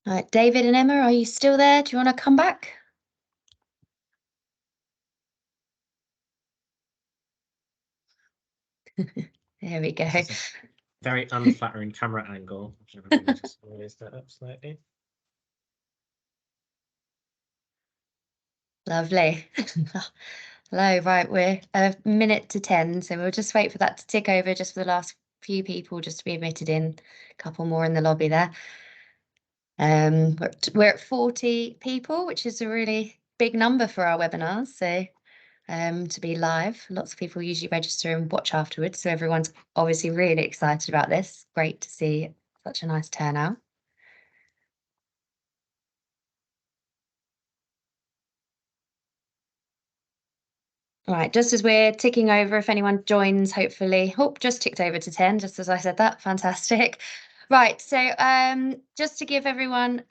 All right, David and Emma, are you still there? Do you want to come back? There we go. Very unflattering camera angle. Just raise that up slightly. Lovely. Hello, right, we're a minute to 10, so we'll just wait for that to tick over just for the last few people just to be admitted in, a couple more in the lobby there. We're at 40 people, which is a really big number for our webinars, so to be live. Lots of people usually register and watch afterwards, so everyone's obviously really excited about this. Great to see such a nice turnout. All right, just as we're ticking over, if anyone joins, hopefully, just ticked over to 10, just as I said that, fantastic. Right, so just to give everyone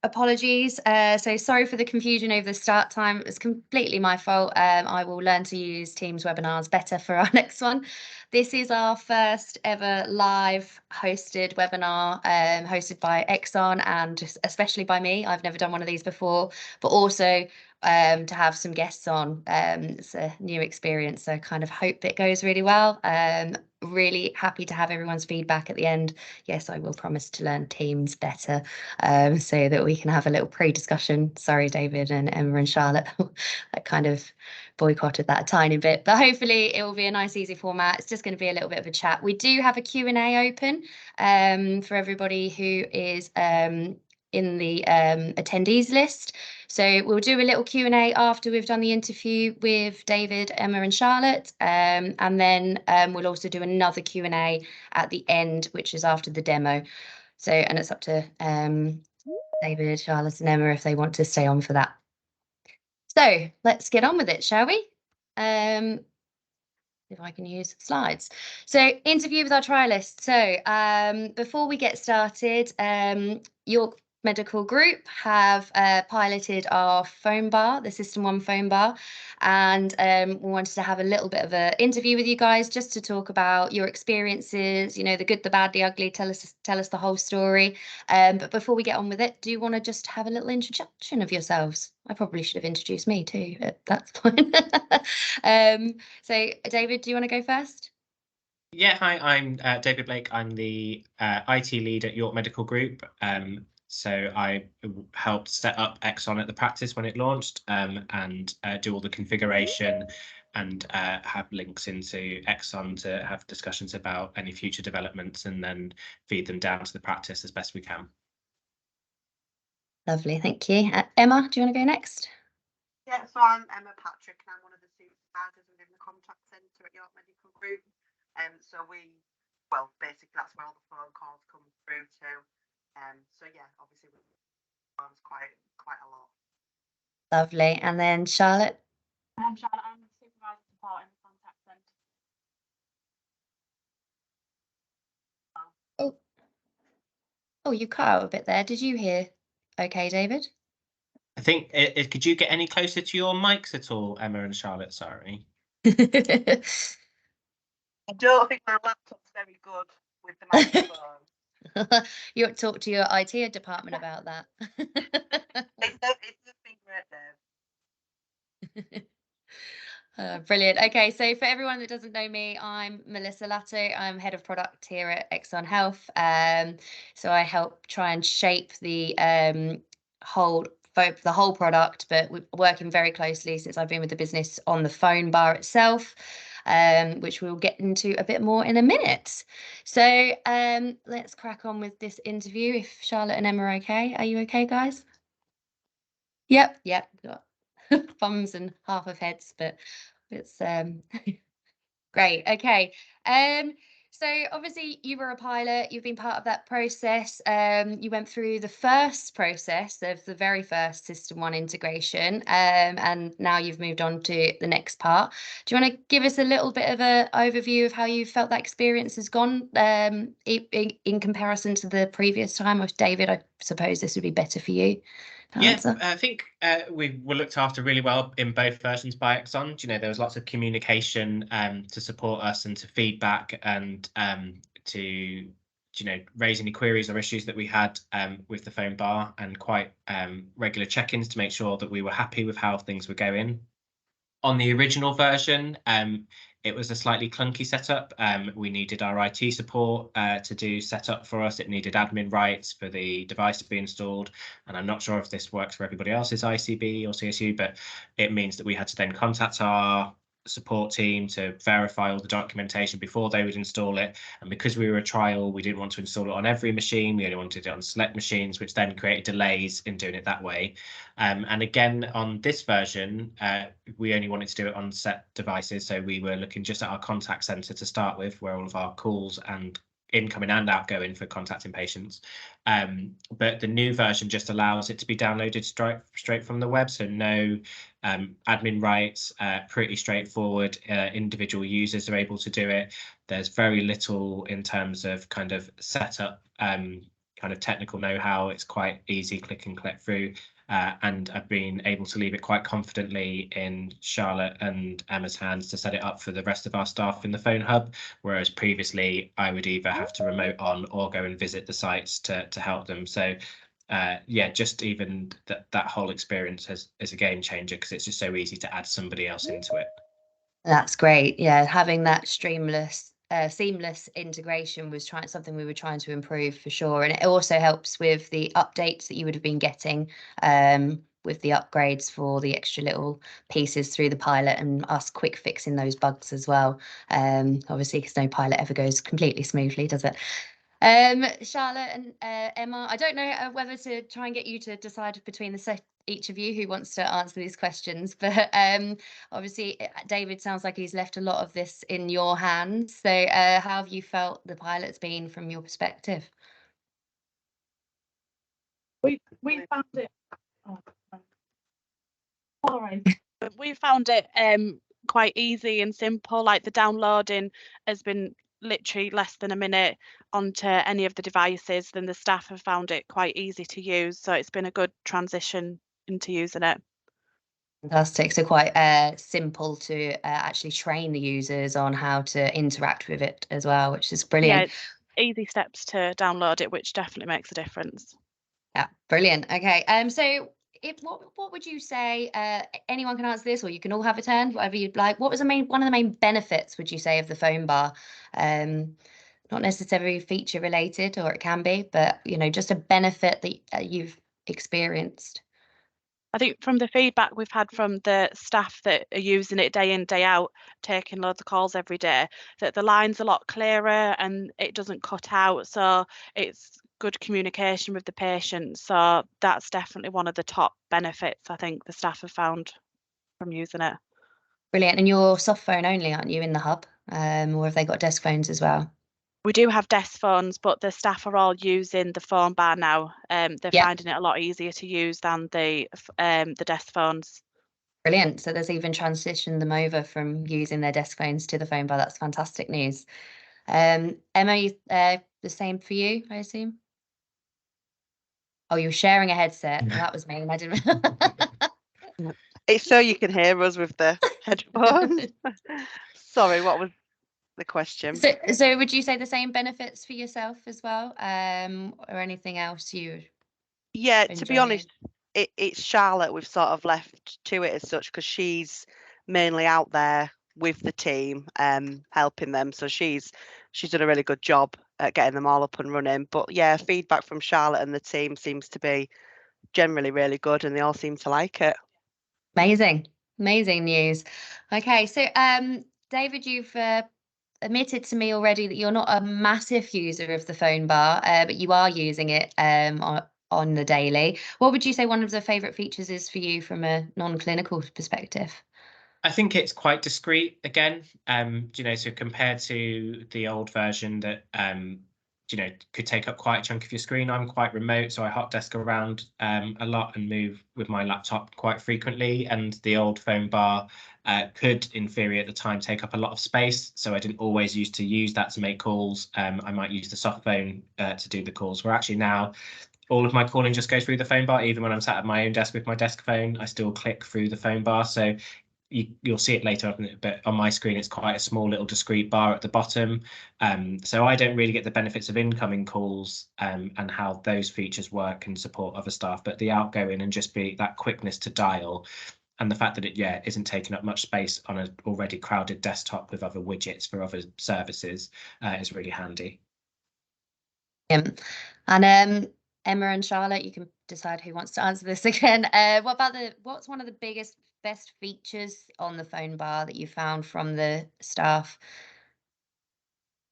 apologies, so sorry for the confusion over the start time. It's completely my fault. I will learn to use Teams webinars better for our next one. This is our first ever live hosted webinar, hosted by Exxon and just especially by me. I've never done one of these before, but also to have some guests on. It's a new experience, so I kind of hope it goes really well. Really happy to have everyone's feedback at the end. Yes, I will promise to learn Teams better, so that we can have a little pre-discussion. Sorry, David and Emma and Charlotte, I kind of boycotted that a tiny bit, but hopefully it will be a nice, easy format. It's just going to be a little bit of a chat. We do have a Q&A open for everybody who is in the attendees list. So we'll do a little Q&A after we've done the interview with David, Emma and Charlotte. And then we'll also do another Q&A at the end, which is after the demo. So, and it's up to David, Charlotte and Emma if they want to stay on for that. So let's get on with it, shall we? If I can use slides. So interview with our trialists. So before we get started, York Medical Group have piloted our Phonebar, the SystmOne Phonebar, and we wanted to have a little bit of an interview with you guys just to talk about your experiences, you know, the good, the bad, the ugly, tell us the whole story. But before we get on with it, do you want to just have a little introduction of yourselves? I probably should have introduced me too, but that's fine. So David, do you want to go first? Yeah, hi, I'm David Blake. I'm the IT lead at York Medical Group. So I helped set up Exxon at the practice when it launched, and do all the configuration and have links into Exxon to have discussions about any future developments and then feed them down to the practice as best we can. Lovely, thank you. Emma, do you want to go next? Yeah, so I'm Emma Patrick and I'm one of the supervisors within the contact centre at York Medical Group. So basically that's where all the phone calls come through to. So yeah, obviously we quite a lot. Lovely. And then Charlotte? I'm Charlotte, I'm the supervisor support in the contact centre. Oh, you cut out a bit there. Did you hear okay, David? I think, could you get any closer to your mics at all, Emma and Charlotte? Sorry. I don't think my laptop's very good with the microphone. You ought to talk to your IT department about that. It's a secret there. Brilliant. Okay, so for everyone that doesn't know me, I'm Melissa Lato. I'm head of product here at Exxon Health. So I help try and shape the whole product, but we're working very closely since I've been with the business on the Phonebar itself, which we'll get into a bit more in a minute. So let's crack on with this interview. If Charlotte and Emma are okay. Are you okay, guys? Yep. Got thumbs and half of heads, but it's great. Okay. So obviously you were a pilot, you've been part of that process. You went through the first process of the very first SystmOne integration, and now you've moved on to the next part. Do you want to give us a little bit of an overview of how you felt that experience has gone in comparison to the previous time? With David, I suppose this would be better for you. Yeah, I think we were looked after really well in both versions by Exxon. You know, there was lots of communication to support us and to feedback and to raise any queries or issues that we had with the phone bar, and quite regular check-ins to make sure that we were happy with how things were going. On the original version, it was a slightly clunky setup. We needed our IT support to do setup for us. It needed admin rights for the device to be installed. And I'm not sure if this works for everybody else's ICB or CSU, but it means that we had to then contact our support team to verify all the documentation before they would install it. And because we were a trial, we didn't want to install it on every machine. We only wanted it on select machines, which then created delays in doing it that way. And again, on this version, we only wanted to do it on set devices. So we were looking just at our contact center to start with, where all of our calls and incoming and outgoing for contacting patients. But the new version just allows it to be downloaded straight from the web. So no admin rights, pretty straightforward. Individual users are able to do it. There's very little in terms of kind of setup, kind of technical know-how. It's quite easy, click and collect through. And I've been able to leave it quite confidently in Charlotte and Emma's hands to set it up for the rest of our staff in the phone hub, whereas previously I would either have to remote on or go and visit the sites to help them. So yeah, just even that whole experience is a game changer, because it's just so easy to add somebody else into it. That's great. Yeah, having that seamless integration was something we were trying to improve for sure. And it also helps with the updates that you would have been getting with the upgrades for the extra little pieces through the pilot, and us quick fixing those bugs as well. Obviously, because no pilot ever goes completely smoothly, does it? Charlotte and Emma, I don't know whether to try and get you to decide between each of you who wants to answer these questions, but obviously David sounds like he's left a lot of this in your hands. So how have you felt the pilot's been from your perspective? We found it. Sorry. We found it quite easy and simple. Like the downloading has been literally less than a minute onto any of the devices. Then the staff have found it quite easy to use, so it's been a good transition into using it. Fantastic. So quite simple to actually train the users on how to interact with it as well, which is brilliant. Yeah, easy steps to download it, which definitely makes a difference. Yeah, brilliant. Okay, so what would you say? Anyone can answer this, or you can all have a turn, whatever you'd like. What was one of the main benefits, would you say, of the phone bar? Not necessarily feature related, or it can be, but just a benefit that you've experienced. I think from the feedback we've had from the staff that are using it day in, day out, taking loads of calls every day, that the line's a lot clearer and it doesn't cut out. So it's good communication with the patient. So that's definitely one of the top benefits I think the staff have found from using it. Brilliant. And you're soft phone only, aren't you, in the hub? Or have they got desk phones as well? We do have desk phones, but the staff are all using the phone bar now. They're finding it a lot easier to use than the desk phones. Brilliant. So there's even transitioned them over from using their desk phones to the phone bar. That's fantastic news. Emma, the same for you, I assume? Oh, you were sharing a headset. Well, that was me, and I didn't. It's so you can hear us with the headphones. Sorry, what was the question? So would you say the same benefits for yourself as well, or anything else you? Yeah, to be honest, it's Charlotte we've sort of left to it as such, because she's mainly out there with the team, helping them. So she's done a really good job at getting them all up and running. But yeah, feedback from Charlotte and the team seems to be generally really good, and they all seem to like it. Amazing news. Okay, so David, you've admitted to me already that you're not a massive user of the phone bar, but you are using it on the daily. What would you say one of the favourite features is for you from a non-clinical perspective? I think it's quite discreet again, so compared to the old version that, could take up quite a chunk of your screen. I'm quite remote, so I hot desk around a lot and move with my laptop quite frequently. And the old phone bar could, in theory at the time, take up a lot of space. So I didn't always used to use that to make calls. I might use the soft phone to do the calls. Where actually now, all of my calling just goes through the phone bar. Even when I'm sat at my own desk with my desk phone, I still click through the phone bar. So you'll see it later, but on my screen, it's quite a small little discrete bar at the bottom. So I don't really get the benefits of incoming calls and how those features work and support other staff, but the outgoing and just be that quickness to dial. And the fact that it, isn't taking up much space on an already crowded desktop with other widgets for other services is really handy. And Emma and Charlotte, you can decide who wants to answer this again. What's one of the best features on the Phonebar that you found from the staff?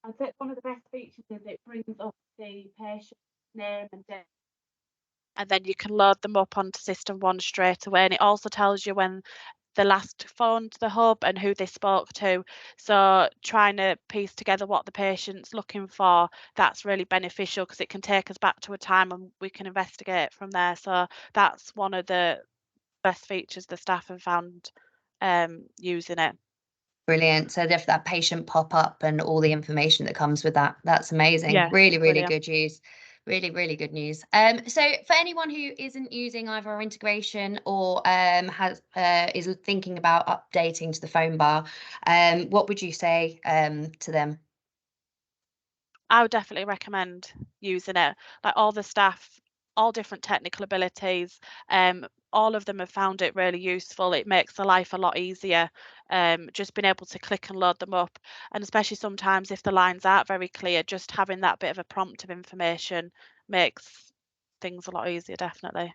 I think one of the best features is it brings up the patient's name and date, and then you can load them up onto SystmOne straight away. And it also tells you when they last phoned the hub and who they spoke to. So trying to piece together what the patient's looking for, that's really beneficial because it can take us back to a time and we can investigate from there. So that's one of the best features the staff have found using it. Brilliant. So if that patient pop-up and all the information that comes with that, that's amazing. Yeah, really brilliant. Good news. Really good news. So for anyone who isn't using either our integration or is thinking about updating to the Phonebar, what would you say to them? I would definitely recommend using it. Like all the staff, all different technical abilities, all of them have found it really useful. It makes the life a lot easier. Just being able to click and load them up, and especially sometimes if the lines aren't very clear, just having that bit of a prompt of information makes things a lot easier, definitely.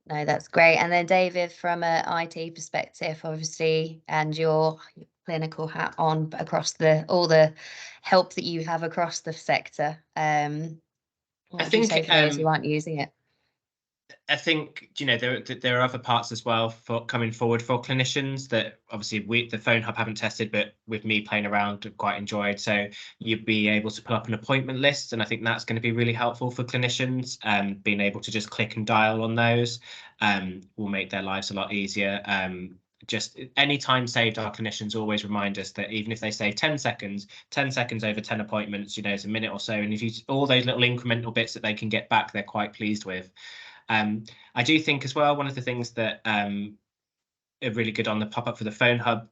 No, that's great. And then David, from an IT perspective, obviously, and your clinical hat on across all the help that you have across the sector, what would you say for those who aren't using it? I think there are other parts as well for coming forward for clinicians that obviously the Phone Hub haven't tested, but with me playing around, I've quite enjoyed. So you'd be able to put up an appointment list, and I think that's going to be really helpful for clinicians. Being able to just click and dial on those will make their lives a lot easier. Just any time saved, our clinicians always remind us that even if they save 10 seconds over 10 appointments, it's a minute or so. And if you all those little incremental bits that they can get back, they're quite pleased with. I do think as well, one of the things that are really good on the pop-up for the Phone Hub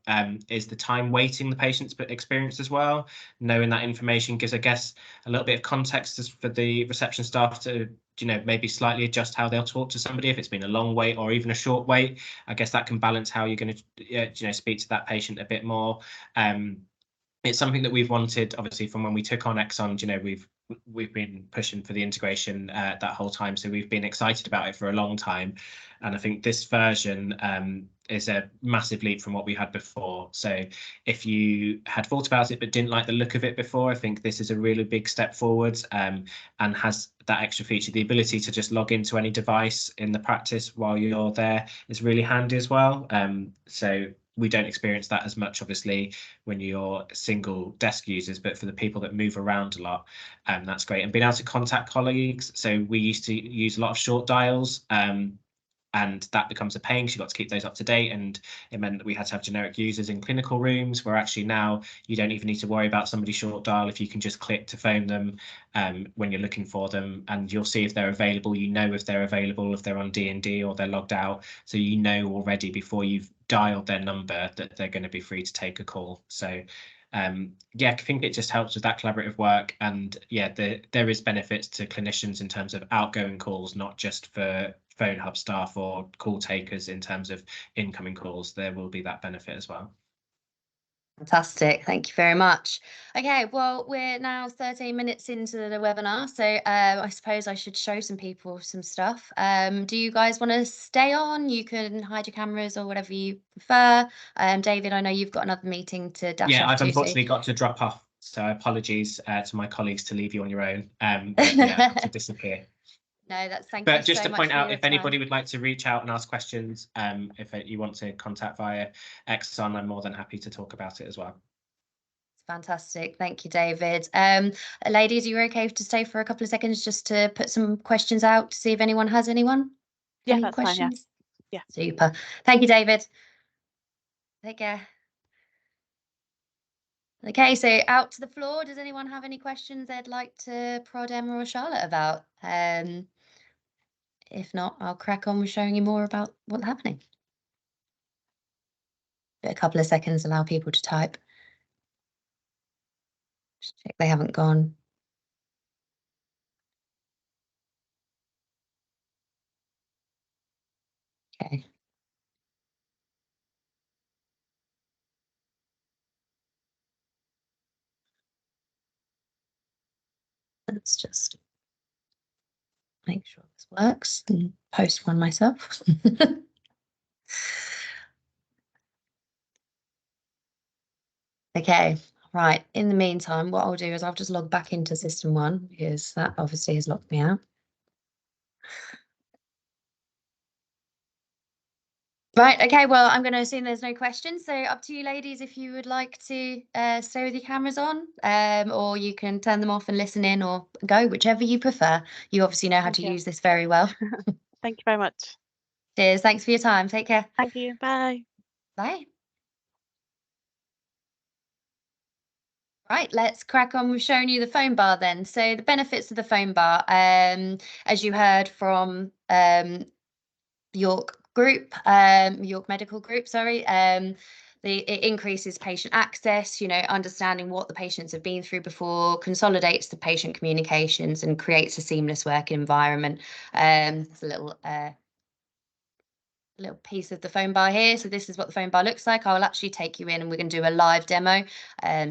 is the time waiting the patient's experience as well. Knowing that information gives, I guess, a little bit of context for the reception staff to, maybe slightly adjust how they'll talk to somebody if it's been a long wait or even a short wait. I guess that can balance how you're going to, speak to that patient a bit more. It's something that we've wanted, obviously, from when we took on Exon. We've been pushing for the integration that whole time, so we've been excited about it for a long time, and I think this version is a massive leap from what we had before. So if you had thought about it but didn't like the look of it before, I think this is a really big step forward, and has that extra feature. The ability to just log into any device in the practice while you're there is really handy as well. So we don't experience that as much, obviously, when you're single desk users, but for the people that move around a lot, that's great. And being able to contact colleagues. So we used to use a lot of short dials, and that becomes a pain because you've got to keep those up to date. And it meant that we had to have generic users in clinical rooms, where actually now you don't even need to worry about somebody short dial if you can just click to phone them when you're looking for them, and you'll see if they're available. If they're available, if they're on D&D or they're logged out, so already before you've dialed their number that they're going to be free to take a call. So I think it just helps with that collaborative work, and there is benefits to clinicians in terms of outgoing calls, not just for Phone Hub staff or call takers. In terms of incoming calls, there will be that benefit as well. Fantastic. Thank you very much. Okay, well, we're now 13 minutes into the webinar, so I suppose I should show some people some stuff. Do you guys want to stay on? You can hide your cameras or whatever you prefer. David, I know you've got another meeting to dash off to. I've unfortunately got to drop off, so apologies to my colleagues to leave you on your own. But I have to disappear. No, thank you so much. But just to point out, if anybody would like to reach out and ask questions, if you want to contact via Exon, I'm more than happy to talk about it as well. Fantastic. Thank you, David. Ladies, are you okay to stay for a couple of seconds just to put some questions out to see if anyone has any that's questions? Fine, yeah. Super. Thank you, David. Take care. Okay, so out to the floor. Does anyone have any questions they'd like to prod Emma or Charlotte about? If not, I'll crack on with showing you more about what's happening. a couple of seconds, allow people to type. Just check they haven't gone. Okay. Let's just make sure this works and post one myself. Okay, right. In the meantime, what I'll do is I'll just log back into SystmOne because that obviously has locked me out. Right, okay, well, I'm going to assume there's no questions. So up to you ladies if you would like to stay with your cameras on, or you can turn them off and listen in or go, whichever you prefer. You obviously know how to use this very well. Thank you very much. Cheers. Thanks for your time. Take care. Thank you. Bye. Bye. Right, let's crack on with showing you the phone bar then. So the benefits of the phone bar, as you heard from York Group, York Medical Group, sorry, it increases patient access, understanding what the patients have been through before, consolidates the patient communications and creates a seamless working environment. It's a little piece of the phone bar here. So this is what the phone bar looks like. I will actually take you in and we're going to do a live demo.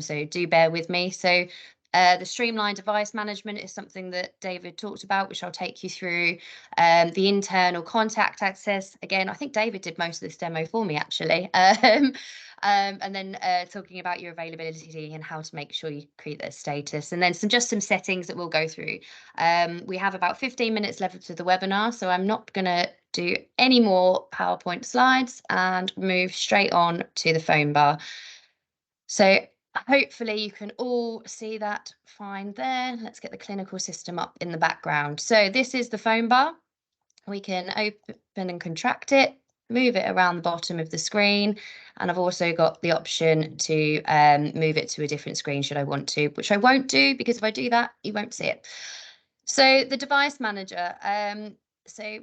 So do bear with me. So the streamlined device management is something that David talked about, which I'll take you through. The internal contact access. Again, I think David did most of this demo for me, actually. And then talking about your availability and how to make sure you create that status. And then just some settings that we'll go through. We have about 15 minutes left to the webinar, so I'm not going to do any more PowerPoint slides and move straight on to the phone bar. So hopefully you can all see that fine there. Let's get the clinical system up in the background. So this is the phone bar. We can open and contract it, move it around the bottom of the screen. And I've also got the option to move it to a different screen should I want to, which I won't do because if I do that, you won't see it. So the device manager. So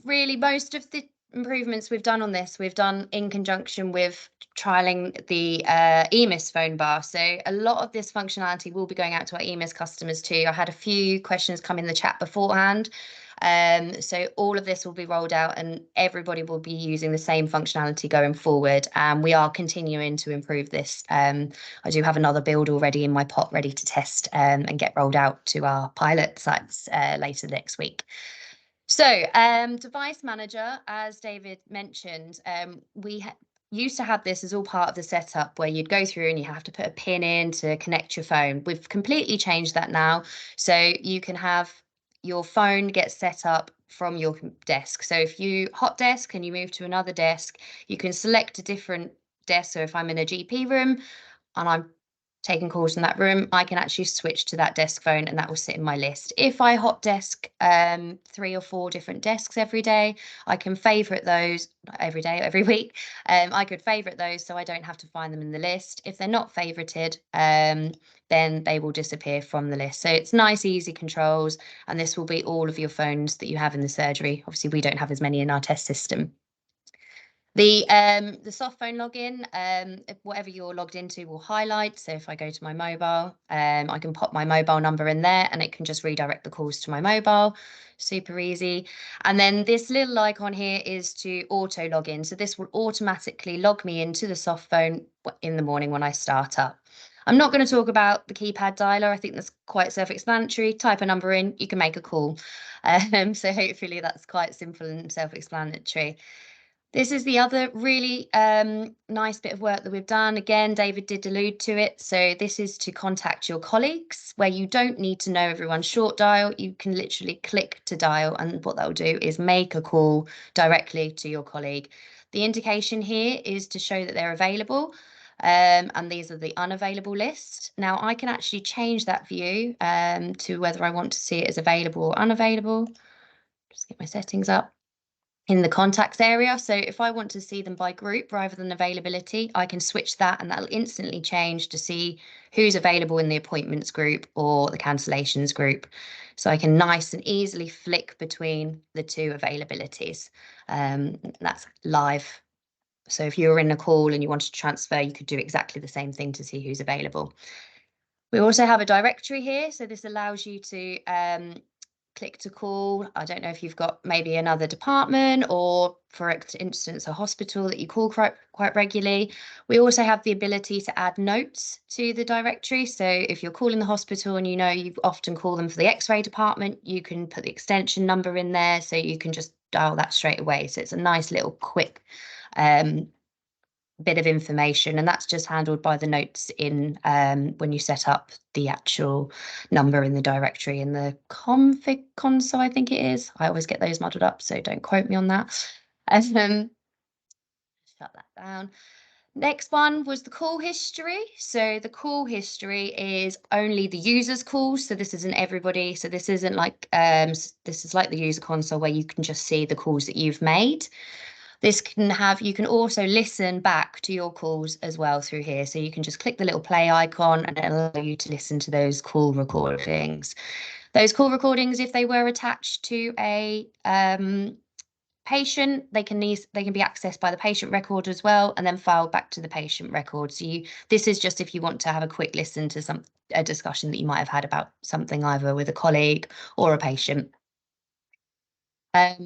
really most of the improvements we've done on this, we've done in conjunction with trialing the EMIS phone bar. So a lot of this functionality will be going out to our EMIS customers too. I had a few questions come in the chat beforehand. So all of this will be rolled out and everybody will be using the same functionality going forward. And we are continuing to improve this. I do have another build already in my pot ready to test and get rolled out to our pilot sites later next week. So device manager, as David mentioned, we used to have this as all part of the setup where you'd go through and you have to put a pin in to connect your phone. We've completely changed that now. So you can have your phone get set up from your desk. So if you hot desk and you move to another desk, you can select a different desk. So if I'm in a GP room and I'm taking calls in that room, I can actually switch to that desk phone and that will sit in my list. If I hot desk 3 or 4 different desks every day, I can favorite those, not every day, every week. I could favorite those so I don't have to find them in the list. If they're not favorited, then they will disappear from the list. So it's nice, easy controls, and this will be all of your phones that you have in the surgery. Obviously, we don't have as many in our test system. The soft phone login, whatever you're logged into will highlight. So if I go to my mobile, I can pop my mobile number in there and it can just redirect the calls to my mobile. Super easy. And then this little icon here is to auto log in. So this will automatically log me into the soft phone in the morning when I start up. I'm not going to talk about the keypad dialer. I think that's quite self-explanatory. Type a number in, you can make a call. So hopefully that's quite simple and self-explanatory. This is the other really nice bit of work that we've done. Again, David did allude to it. So this is to contact your colleagues where you don't need to know everyone's short dial. You can literally click to dial and what that'll do is make a call directly to your colleague. The indication here is to show that they're available. And these are the unavailable list. Now I can actually change that view to whether I want to see it as available or unavailable. Just get my settings up. In the contacts area. So if I want to see them by group rather than availability, I can switch that and that'll instantly change to see who's available in the appointments group or the cancellations group. So I can nice and easily flick between the two availabilities. That's live So if you were in a call and you wanted to transfer, you could do exactly the same thing to see who's available. We also have a directory here, so this allows you to click to call. I don't know if you've got maybe another department or, for instance, a hospital that you call quite regularly. We also have the ability to add notes to the directory. So if you're calling the hospital and you know you often call them for the X-ray department, you can put the extension number in there, so you can just dial that straight away. So it's a nice little quick bit of information, and that's just handled by the notes in when you set up the actual number in the directory in the config console, I think it is. I always get those muddled up, so don't quote me on that. Shut that down. Next one was the call history. So the call history is only the user's calls. So this isn't everybody. So this isn't like this is like the user console where you can just see the calls that you've made. This can have, you can also listen back to your calls as well through here. So you can just click the little play icon and it'll allow you to listen to those call recordings. Those call recordings, if they were attached to a patient, they can be accessed by the patient record as well, and then filed back to the patient record. So this is just if you want to have a quick listen to a discussion that you might have had about something either with a colleague or a patient. I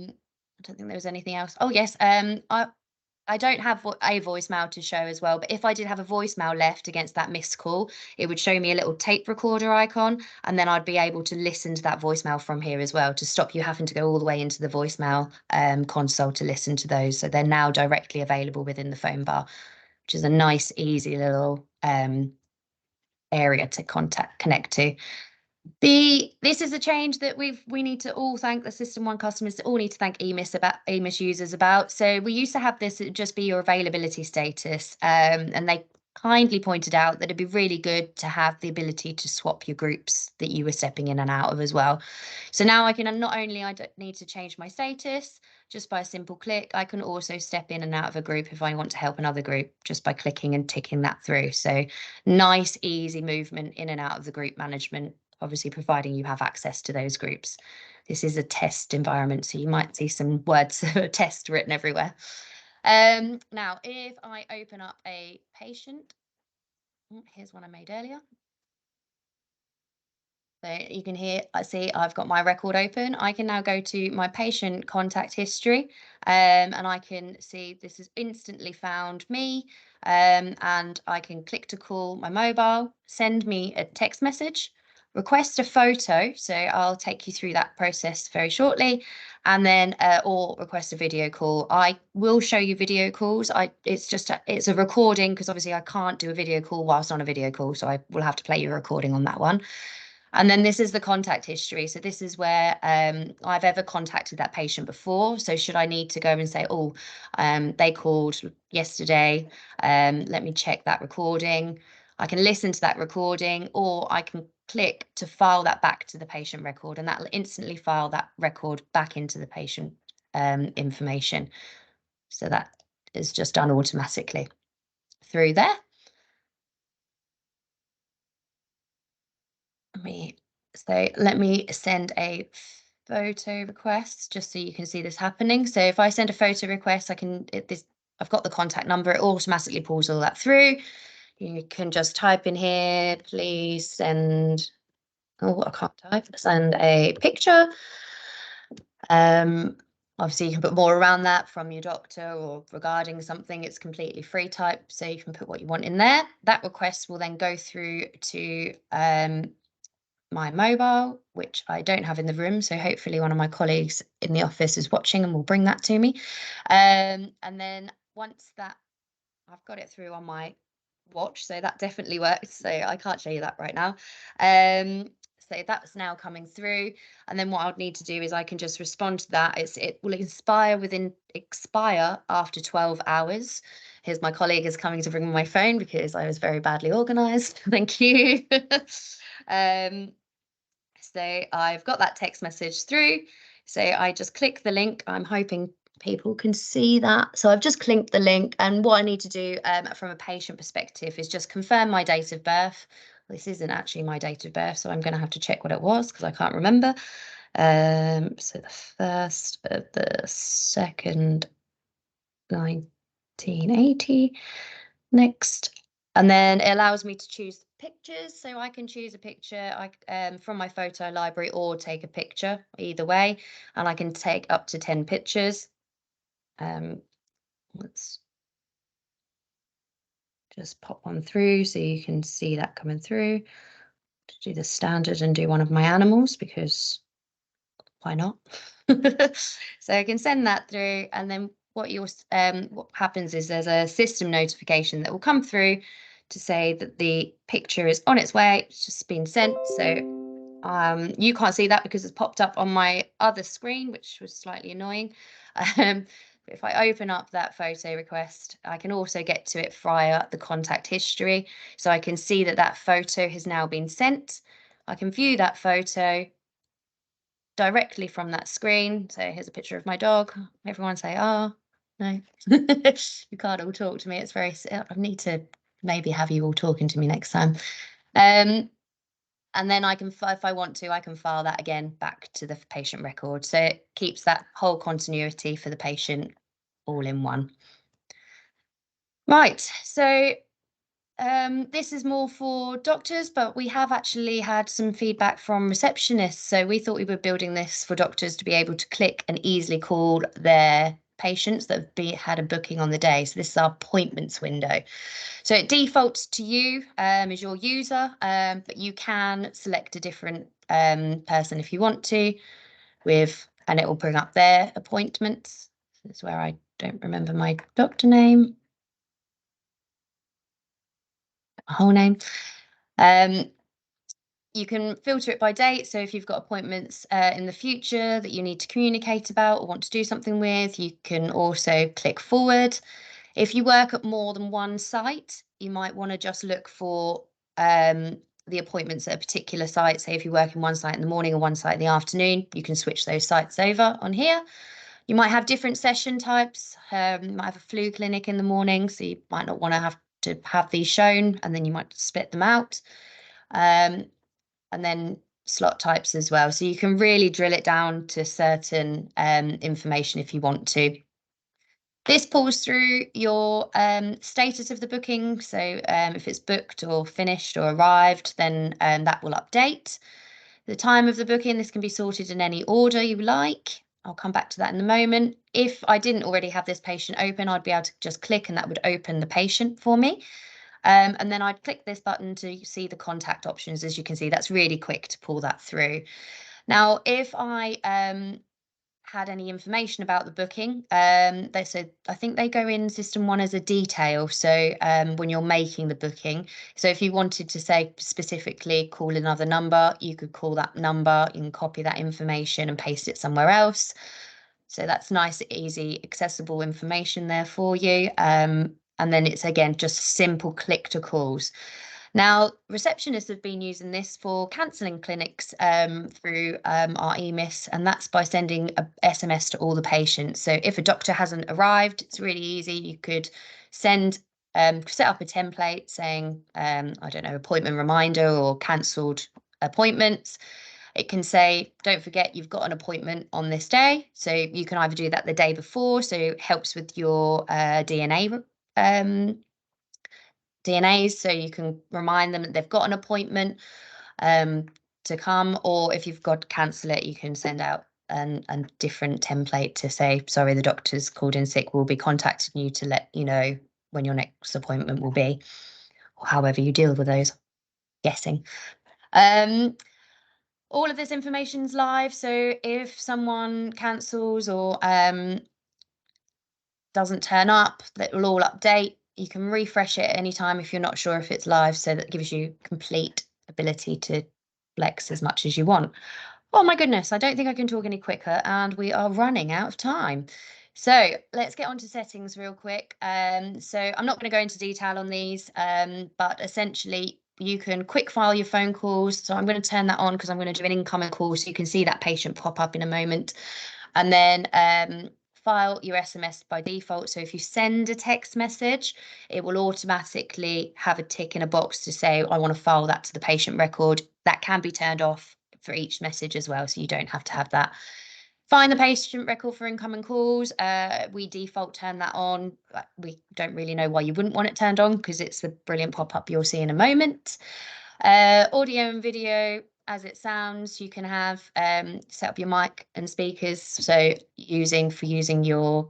don't think there was anything else. Oh yes, I don't have a voicemail to show as well, but if I did have a voicemail left against that missed call, it would show me a little tape recorder icon, and then I'd be able to listen to that voicemail from here as well, to stop you having to go all the way into the voicemail console to listen to those. So they're now directly available within the Phonebar, which is a nice, easy little area to connect to. This is a change that we need to all thank the SystmOne customers, all need to thank EMIS users about. So we used to have this just be your availability status, and they kindly pointed out that it'd be really good to have the ability to swap your groups that you were stepping in and out of as well. So now I can not only I don't need to change my status just by a simple click, I can also step in and out of a group if I want to help another group just by clicking and ticking that through. So nice, easy movement in and out of the group management, obviously providing you have access to those groups. This is a test environment, so you might see some words test written everywhere. Now, if I open up a patient, here's one I made earlier. So you can see I've got my record open. I can now go to my patient contact history, and I can see this has instantly found me, and I can click to call my mobile, send me a text message, request a photo. So I'll take you through that process very shortly, and then or request a video call. I will show you video calls. It's a recording because obviously I can't do a video call whilst on a video call, so I will have to play you a recording on that one. And then this is the contact history. So this is where I've ever contacted that patient before. So should I need to go and say, oh, they called yesterday, let me check that recording. I can listen to that recording, or I can click to file that back to the patient record, and that will instantly file that record back into the patient information. So that is just done automatically through there. Let me send a photo request just so you can see this happening. So if I send a photo request, I've got the contact number, it automatically pulls all that through. You can just type in here, please send, oh, I can't type, send a picture. Obviously you can put more around that from your doctor or regarding something. It's completely free type, so you can put what you want in there. That request will then go through to my mobile, which I don't have in the room, so hopefully one of my colleagues in the office is watching and will bring that to me. And then once that, I've got it through on my watch, so that definitely works. So I can't show you that right now. So that's now coming through, and then what I'd need to do is I can just respond to that. It will expire after 12 hours. Here's my colleague is coming to bring my phone because I was very badly organised. Thank you. So I've got that text message through. So I just click the link. I'm hoping people can see that. So I've just clicked the link, and what I need to do from a patient perspective is just confirm my date of birth. This isn't actually my date of birth, so I'm going to have to check what it was because I can't remember. So the 1st of the 2nd, 9. 1880. Next. And then it allows me to choose pictures. So I can choose a picture from my photo library or take a picture either way. And I can take up to 10 pictures. Let's just pop one through so you can see that coming through. To do the standard and do one of my animals, because why not? So I can send that through, and then what happens is there's a system notification that will come through to say that the picture is on its way. It's just been sent. So you can't see that because it's popped up on my other screen, which was slightly annoying. But if I open up that photo request, I can also get to it via the contact history. So I can see that that photo has now been sent. I can view that photo directly from that screen. So here's a picture of my dog. Everyone say, oh, no, you can't all talk to me. It's very, I need to maybe have you all talking to me next time. And then I can, if I want to, I can file that again back to the patient record. So it keeps that whole continuity for the patient all in one. Right, so this is more for doctors, but we have actually had some feedback from receptionists. So we thought we were building this for doctors to be able to click and easily call their patients that have had a booking on the day. So this is our appointments window. So it defaults to you as your user, but you can select a different person if you want to, and it will bring up their appointments. This is where I don't remember my doctor name, whole name. You can filter it by date. So if you've got appointments in the future that you need to communicate about or want to do something with, you can also click forward. If you work at more than one site, you might want to just look for the appointments at a particular site. Say if you work in one site in the morning or one site in the afternoon, you can switch those sites over on here. You might have different session types. You might have a flu clinic in the morning, so you might not want to have these shown, and then you might split them out. And then slot types as well. So you can really drill it down to certain information if you want to. This pulls through your status of the booking. So if it's booked or finished or arrived, then that will update. The time of the booking, this can be sorted in any order you like. I'll come back to that in a moment. If I didn't already have this patient open, I'd be able to just click and that would open the patient for me. And then I'd click this button to see the contact options. As you can see, that's really quick to pull that through. Now, if I had any information about the booking, they said, I think they go in SystmOne as a detail. So when you're making the booking, so if you wanted to say specifically call another number, you could call that number, you can copy that information and paste it somewhere else. So that's nice, easy, accessible information there for you. And then it's, again, just simple click to calls. Now, receptionists have been using this for cancelling clinics through our EMIS, and that's by sending a SMS to all the patients. So if a doctor hasn't arrived, it's really easy. You could set up a template saying, I don't know, appointment reminder or cancelled appointments. It can say, don't forget you've got an appointment on this day. So you can either do that the day before, so it helps with your DNAs, so you can remind them that they've got an appointment to come, or if you've got to cancel it, you can send out a different template to say, sorry, the doctor's called in sick, we'll be contacting you to let you know when your next appointment will be, or however you deal with those, guessing. All of this information's live, so if someone cancels or doesn't turn up, that will all update. You can refresh it at any time if you're not sure if it's live, so that gives you complete ability to flex as much as you want. Oh my goodness, I don't think I can talk any quicker, and we are running out of time. So let's get on to settings real quick. So I'm not going to go into detail on these, but essentially you can quick file your phone calls. So I'm going to turn that on because I'm going to do an incoming call, so you can see that patient pop up in a moment. And then file your SMS by default. So if you send a text message, it will automatically have a tick in a box to say, I want to file that to the patient record. That can be turned off for each message as well, so you don't have to have that. Find the patient record for incoming calls. We default turn that on. We don't really know why you wouldn't want it turned on because it's the brilliant pop-up you'll see in a moment. Audio and video as it sounds. You can have set up your mic and speakers, so using your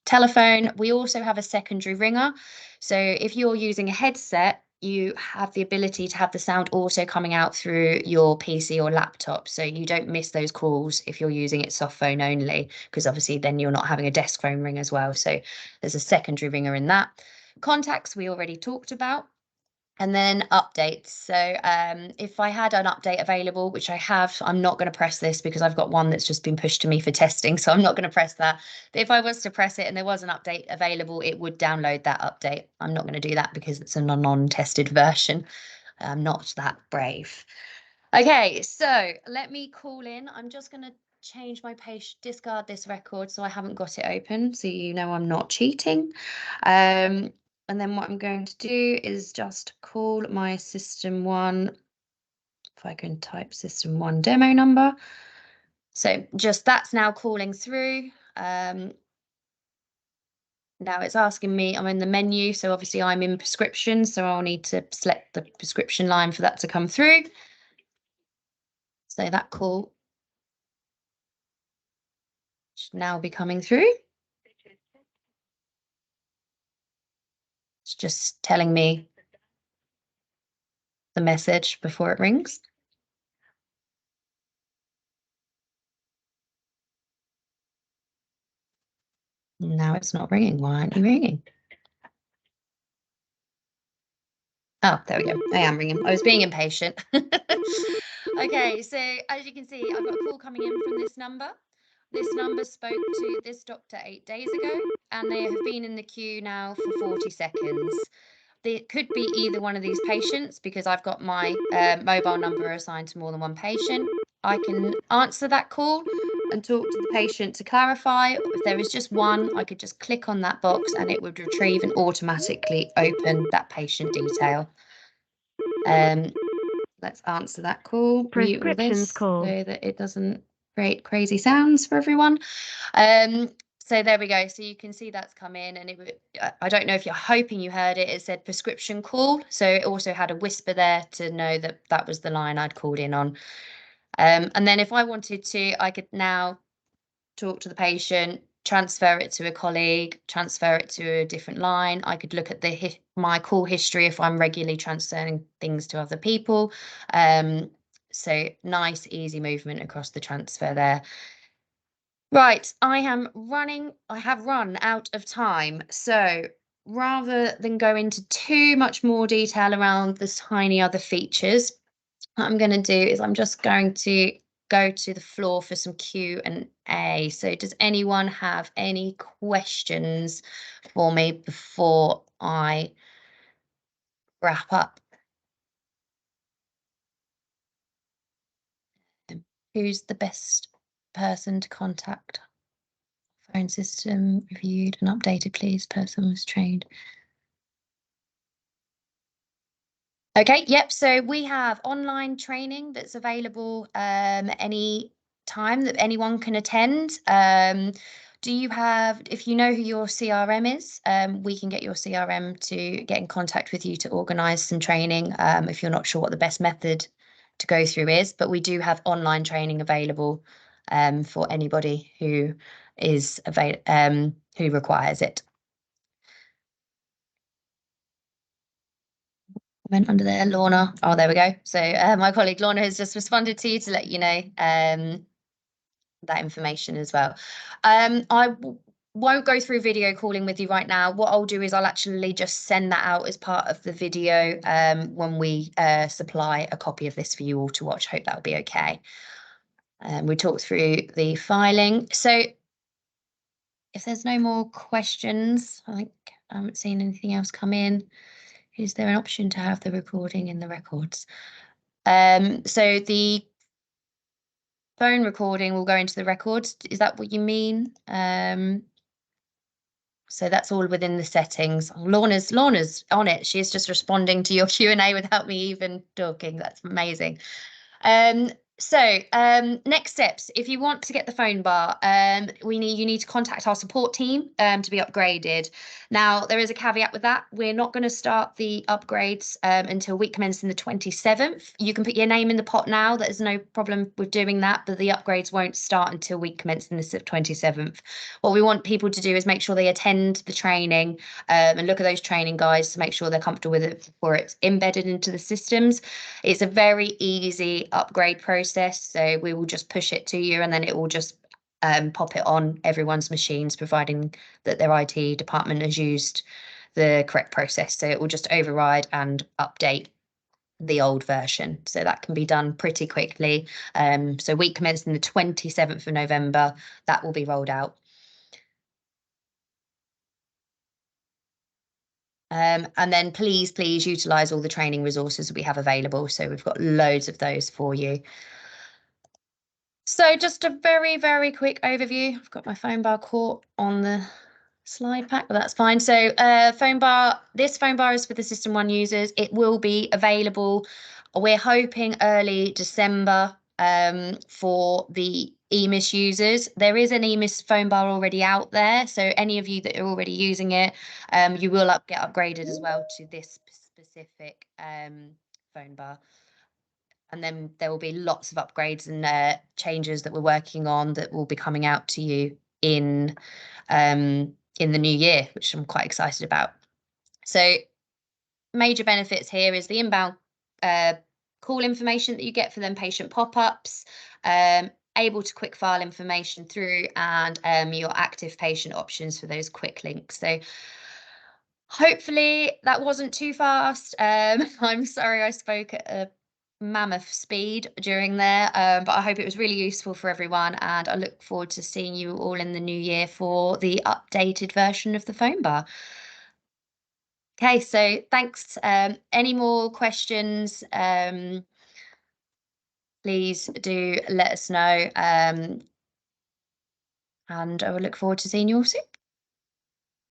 telephone. We also have a secondary ringer. So if you're using a headset, you have the ability to have the sound also coming out through your PC or laptop, so you don't miss those calls if you're using it soft phone only, because obviously then you're not having a desk phone ring as well. So there's a secondary ringer in that. Contacts we already talked about. And then updates. So if I had an update available, which I have, I'm not going to press this because I've got one that's just been pushed to me for testing, so I'm not going to press that. But if I was to press it and there was an update available, it would download that update. I'm not going to do that because it's a non-tested version. I'm not that brave. Okay, so let me call in. I'm just going to change my page, discard this record so I haven't got it open, so you know I'm not cheating. And then what I'm going to do is just call my SystmOne, if I can type SystmOne demo number. So just that's now calling through. Now it's asking me, I'm in the menu, so obviously I'm in prescription, so I'll need to select the prescription line for that to come through. So that call should now be coming through. It's just telling me the message before it rings. Now it's not ringing. Why aren't you ringing? Oh, there we go. I am ringing. I was being impatient. Okay, so as you can see, I've got a call coming in from this number. This number spoke to this doctor 8 days ago, and they have been in the queue now for 40 seconds. It could be either one of these patients because I've got my mobile number assigned to more than one patient. I can answer that call and talk to the patient to clarify. If there is just one, I could just click on that box and it would retrieve and automatically open that patient detail. Let's answer that call. Prescriptions call. So that it doesn't create crazy sounds for everyone. So there we go. So you can see that's come in, and I don't know if you're hoping you heard it. It said prescription call. So it also had a whisper there to know that that was the line I'd called in on. And then if I wanted to, I could now talk to the patient, transfer it to a colleague, transfer it to a different line. I could look at my call history if I'm regularly transferring things to other people. So nice, easy movement across the transfer there. Right, I have run out of time. So rather than go into too much more detail around the tiny other features, what I'm going to do is I'm just going to go to the floor for some Q&A. So does anyone have any questions for me before I wrap up? Who's the best person to contact? Phone system reviewed and updated, please. Person was trained. Okay, yep. So we have online training that's available any time that anyone can attend. If you know who your CRM is, we can get your CRM to get in contact with you to organise some training if you're not sure what the best method to go through is. But we do have online training available for anybody who is who requires it. Went under there, Lorna. Oh, there we go. So my colleague Lorna has just responded to you to let you know that information as well. Won't go through video calling with you right now. What I'll do is I'll actually just send that out as part of the video when we supply a copy of this for you all to watch. Hope that'll be okay. We talked through the filing. So if there's no more questions, I haven't seen anything else come in. Is there an option to have the recording in the records? So the phone recording will go into the records. Is that what you mean? So that's all within the settings. Lorna's on it. She's just responding to your Q&A without me even talking. That's amazing. So next steps, if you want to get the phone bar, you need to contact our support team to be upgraded. Now, there is a caveat with that. We're not going to start the upgrades until week commencing the 27th. You can put your name in the pot now. There's no problem with doing that, but the upgrades won't start until week commencing the 27th. What we want people to do is make sure they attend the training and look at those training guides to make sure they're comfortable with it before it's embedded into the systems. It's a very easy upgrade process. So we will just push it to you and then it will just pop it on everyone's machines, providing that their IT department has used the correct process. So it will just override and update the old version. So that can be done pretty quickly. So week commencing the 27th of November, that will be rolled out. And then please utilise all the training resources we have available. So we've got loads of those for you. So just a very quick overview. I've got my phone bar caught on the slide pack, but that's fine. So this phone bar is for the SystmOne users. It will be available, we're hoping early December for the EMIS users. There is an EMIS phone bar already out there. So any of you that are already using it, you will get upgraded as well to this specific phone bar. And then there will be lots of upgrades and changes that we're working on that will be coming out to you in the new year, which I'm quite excited about. So major benefits here is the inbound call information that you get for them patient pop-ups, able to quick file information through, and your active patient options for those quick links. So hopefully that wasn't too fast. I'm sorry I spoke at a mammoth speed during there, but I hope it was really useful for everyone, and I look forward to seeing you all in the new year for the updated version of the phone bar. Okay, so thanks. Any more questions, please do let us know, and I will look forward to seeing you all soon.